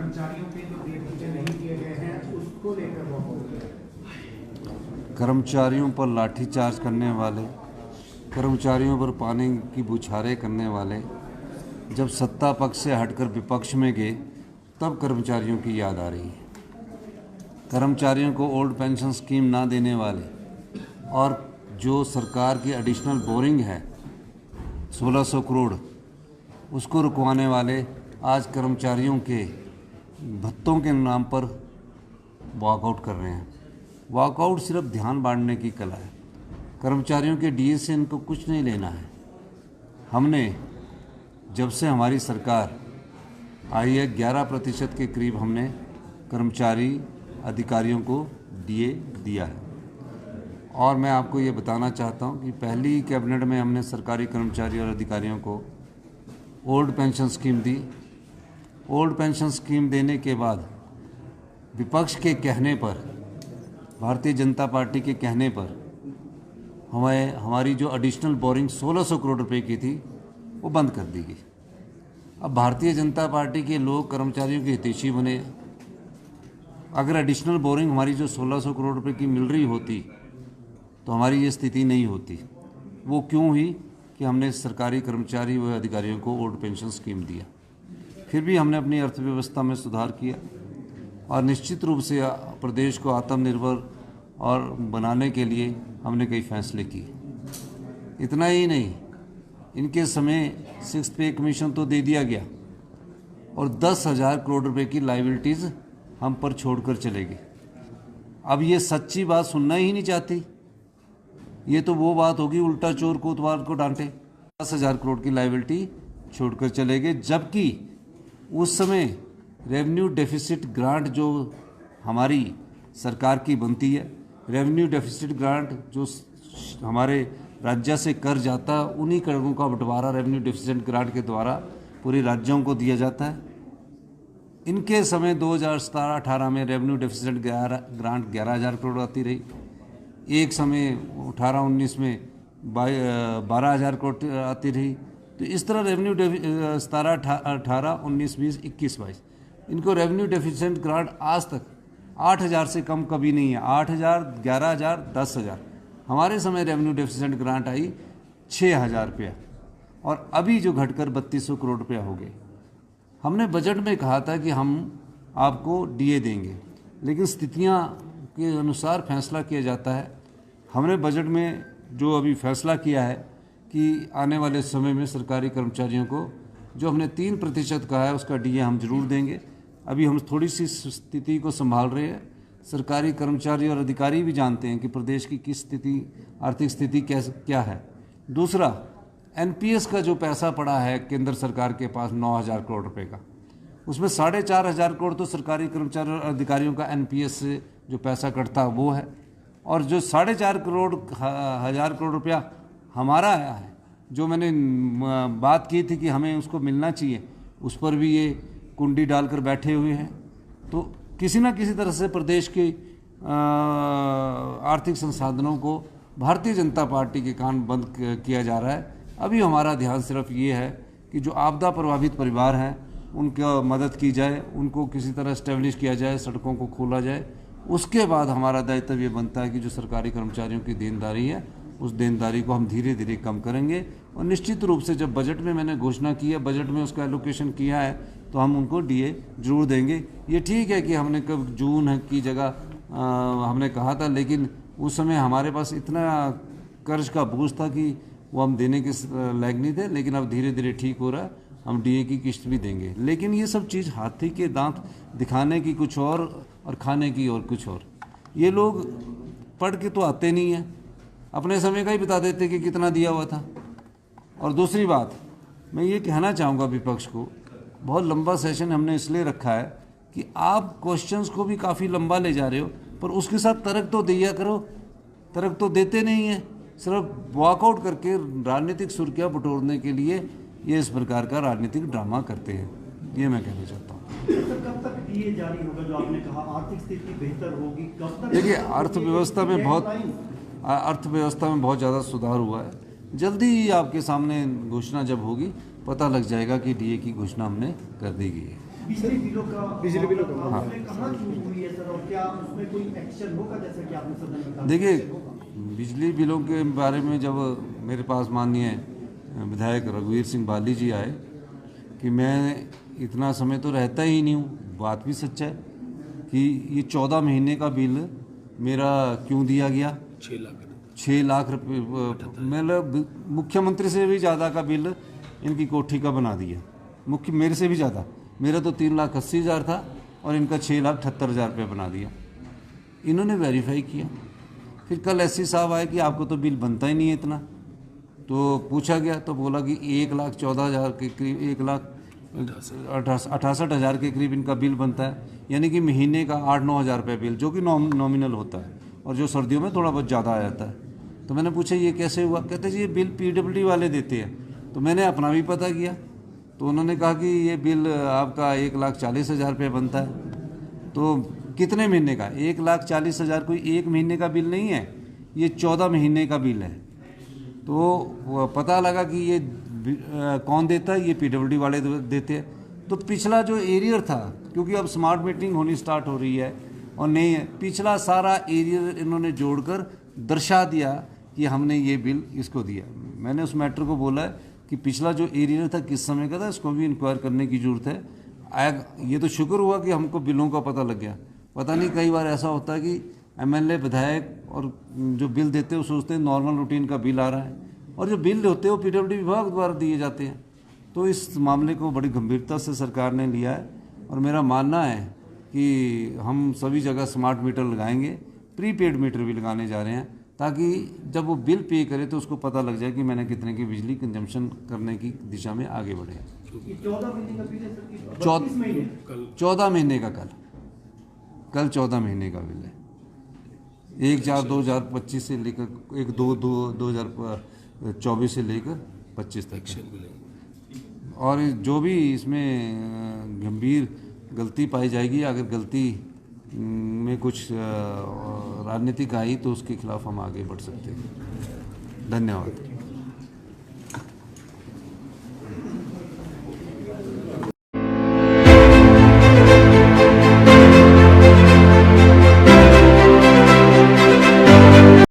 कर्मचारियों के जो डीए नहीं किए गए हैं उसको लेकर कर्मचारियों पर लाठीचार्ज करने वाले, कर्मचारियों पर पानी की बौछारें करने वाले जब सत्ता पक्ष से हटकर विपक्ष में गए तब कर्मचारियों की याद आ रही है। कर्मचारियों को ओल्ड पेंशन स्कीम ना देने वाले और जो सरकार की एडिशनल बोरिंग है 1600 करोड़ उसको रुकवाने वाले आज कर्मचारियों के भत्तों के नाम पर वॉकआउट कर रहे हैं। वॉकआउट सिर्फ ध्यान बांटने की कला है। कर्मचारियों के डीए से इनको कुछ नहीं लेना है। हमने जब से हमारी सरकार आई है 11% के करीब हमने कर्मचारी अधिकारियों को डीए दिया है। और मैं आपको ये बताना चाहता हूँ कि पहली कैबिनेट में हमने सरकारी कर्मचारी और अधिकारियों को ओल्ड पेंशन स्कीम दी। ओल्ड पेंशन स्कीम देने के बाद विपक्ष के कहने पर, भारतीय जनता पार्टी के कहने पर हमारी जो एडिशनल बोरिंग 1600 करोड़ रुपए की थी वो बंद कर दी गई। अब भारतीय जनता पार्टी के लोग कर्मचारियों के हितैषी बने। अगर एडिशनल बोरिंग हमारी जो 1600 करोड़ रुपए की मिल रही होती तो हमारी ये स्थिति नहीं होती। वो क्यों हुई कि हमने सरकारी कर्मचारी व अधिकारियों को ओल्ड पेंशन स्कीम दिया। फिर भी हमने अपनी अर्थव्यवस्था में सुधार किया और निश्चित रूप से प्रदेश को आत्मनिर्भर और बनाने के लिए हमने कई फैसले किए। इतना ही नहीं, इनके समय 6th पे कमीशन तो दे दिया गया और 10,000 करोड़ रुपए की लाइबिलिटीज़ हम पर छोड़कर चले गए। अब ये सच्ची बात सुनना ही नहीं चाहती। ये तो वो बात होगी उल्टा चोर कोतवाल को डांटे। 10,000 करोड़ की लाइबिलिटी छोड़कर चले गए, जबकि उस समय रेवेन्यू डेफिसिट ग्रांट जो हमारी सरकार की बनती है, रेवेन्यू डेफिसिट ग्रांट जो हमारे राज्य से कर जाता, उन्हीं करों का बंटवारा रेवेन्यू डेफिसिट ग्रांट के द्वारा पूरे राज्यों को दिया जाता है। इनके समय 2017-18 में रेवेन्यू डेफिसिट ग्रांट 11,000 करोड़ आती रही। एक समय 18-19 में 12,000 करोड़ आती रही। तो इस तरह रेवेन्यू 17-18, 19-20, 21-22 इनको रेवेन्यू डेफिसिट ग्रांट आज तक 8,000 से कम कभी नहीं है। 8,000, 11,000, 10,000। हमारे समय रेवेन्यू डेफिसिट ग्रांट आई 6,000 रुपया और अभी जो घटकर 3,200 करोड़ रुपया हो गए। हमने बजट में कहा था कि हम आपको डीए देंगे, लेकिन स्थितियां के अनुसार फैसला किया जाता है। हमने बजट में जो अभी फैसला किया है कि आने वाले समय में सरकारी कर्मचारियों को जो हमने 3% कहा है उसका डीए हम जरूर देंगे। अभी हम थोड़ी सी स्थिति को संभाल रहे हैं। सरकारी कर्मचारी और अधिकारी भी जानते हैं कि प्रदेश की किस स्थिति, आर्थिक स्थिति क्या है। दूसरा, एनपीएस का जो पैसा पड़ा है केंद्र सरकार के पास 9,000 करोड़ रुपए का, उसमें 4,500 करोड़ तो सरकारी कर्मचारी और अधिकारियों का एनपीएस से जो पैसा कटता वो है, और जो 4,500 करोड़ रुपया हमारा आया है, जो मैंने बात की थी कि हमें उसको मिलना चाहिए, उस पर भी ये कुंडी डालकर बैठे हुए हैं। तो किसी न किसी तरह से प्रदेश के आर्थिक संसाधनों को भारतीय जनता पार्टी के कान बंद किया जा रहा है। अभी हमारा ध्यान सिर्फ ये है कि जो आपदा प्रभावित परिवार हैं उनका मदद की जाए, उनको किसी तरह इस्टेब्लिश किया जाए, सड़कों को खोला जाए। उसके बाद हमारा दायित्व ये बनता है कि जो सरकारी कर्मचारियों की देनदारी है उस देनदारी को हम धीरे धीरे कम करेंगे। और निश्चित रूप से जब बजट में मैंने घोषणा की है, बजट में उसका एलोकेशन किया है, तो हम उनको डीए जरूर देंगे। ये ठीक है कि हमने कब जून की जगह हमने कहा था, लेकिन उस समय हमारे पास इतना कर्ज का बोझ था कि वो हम देने के लायक नहीं थे। लेकिन अब धीरे धीरे ठीक हो रहा है, हम डीए की किस्त भी देंगे। लेकिन ये सब चीज़ हाथी के दांत दिखाने की कुछ और खाने की और कुछ और। ये लोग पढ़ के तो आते नहीं हैं, अपने समय का ही बता देते कि कितना दिया हुआ था। और दूसरी बात, मैं ये कहना चाहूँगा विपक्ष को, बहुत लंबा सेशन हमने इसलिए रखा है कि आप क्वेश्चंस को भी काफ़ी लंबा ले जा रहे हो, पर उसके साथ तर्क तो दिया करो। तर्क तो देते नहीं हैं, सिर्फ वॉकआउट करके राजनीतिक सुर्खियाँ बटोरने के लिए ये इस प्रकार का राजनीतिक ड्रामा करते हैं। ये मैं कहना चाहता हूँ। कब तक डीए जारी होगा? जो आपने कहा आर्थिक स्थिति बेहतर होगी, कब तक? देखिए, अर्थव्यवस्था में बहुत ज़्यादा सुधार हुआ है। जल्दी ही आपके सामने घोषणा जब होगी पता लग जाएगा कि डीए की घोषणा हमने कर दी गई है। बिजली बिलों का हाँ। उसमें कहाँ चूक हुई है सर, और क्या उसमें कोई एक्शन होगा जैसे कि आपने सदन में कहा? देखिए, बिजली बिलों के बारे में जब मेरे पास माननीय विधायक रघुवीर सिंह बाली जी आए कि मैं इतना समय तो रहता ही नहीं हूँ, बात भी सच्चा है कि ये 14 महीने का बिल मेरा क्यों दिया गया। 6 लाख रुपये मतलब मुख्यमंत्री से भी ज़्यादा का बिल इनकी कोठी का बना दिया, मेरे से भी ज़्यादा। मेरा तो 3,80,000 था और इनका 6,78,000 रुपये बना दिया। इन्होंने वेरीफाई किया। फिर कल एससी साहब आए कि आपको तो बिल बनता ही नहीं है इतना, तो पूछा गया तो बोला कि 1,14,000 के करीब 1,68,000 के करीब इनका बिल बनता है, यानी कि महीने का 8-9 हज़ार रुपये बिल, जो कि नॉमिनल होता है और जो सर्दियों में थोड़ा बहुत ज़्यादा आ जाता है। तो मैंने पूछा ये कैसे हुआ, कहते जी ये बिल PWD वाले देते हैं। तो मैंने अपना भी पता किया तो उन्होंने कहा कि ये बिल आपका 1,40,000 रुपये बनता है। तो कितने महीने का? 1,40,000 कोई एक महीने का बिल नहीं है, ये 14 महीने का बिल है। तो पता लगा कि ये कौन देता है, ये PWD वाले देते हैं। तो पिछला जो एरियर था, क्योंकि अब स्मार्ट मीटरिंग होनी स्टार्ट हो रही है और नहीं है, पिछला सारा एरियर इन्होंने जोड़कर दर्शा दिया कि हमने ये बिल इसको दिया। मैंने उस मैटर को बोला है कि पिछला जो एरियर था किस समय का था, इसको भी इंक्वायर करने की ज़रूरत है। ये तो शुक्र हुआ कि हमको बिलों का पता लग गया। पता नहीं कई बार ऐसा होता है कि MLA विधायक और जो बिल देते हैं वो सोचते हैं नॉर्मल रूटीन का बिल आ रहा है, और जो बिल होते हैं वो PWD विभाग द्वारा दिए जाते हैं। तो इस मामले को बड़ी गंभीरता से सरकार ने लिया है और मेरा मानना है कि हम सभी जगह स्मार्ट मीटर लगाएंगे, प्रीपेड मीटर भी लगाने जा रहे हैं, ताकि जब वो बिल पे करे तो उसको पता लग जाए कि मैंने कितने की बिजली कंजम्पशन करने की दिशा में आगे बढ़े। 14 महीने का बिल है सर, 32 महीने 14 महीने का कल 14 महीने का बिल है। 1/4/2025 से लेकर 1/2/2024 से लेकर 25 तक। और जो भी इसमें गंभीर गलती पाई जाएगी, अगर गलती में कुछ राजनीतिक आई तो उसके खिलाफ हम आगे बढ़ सकते हैं। धन्यवाद।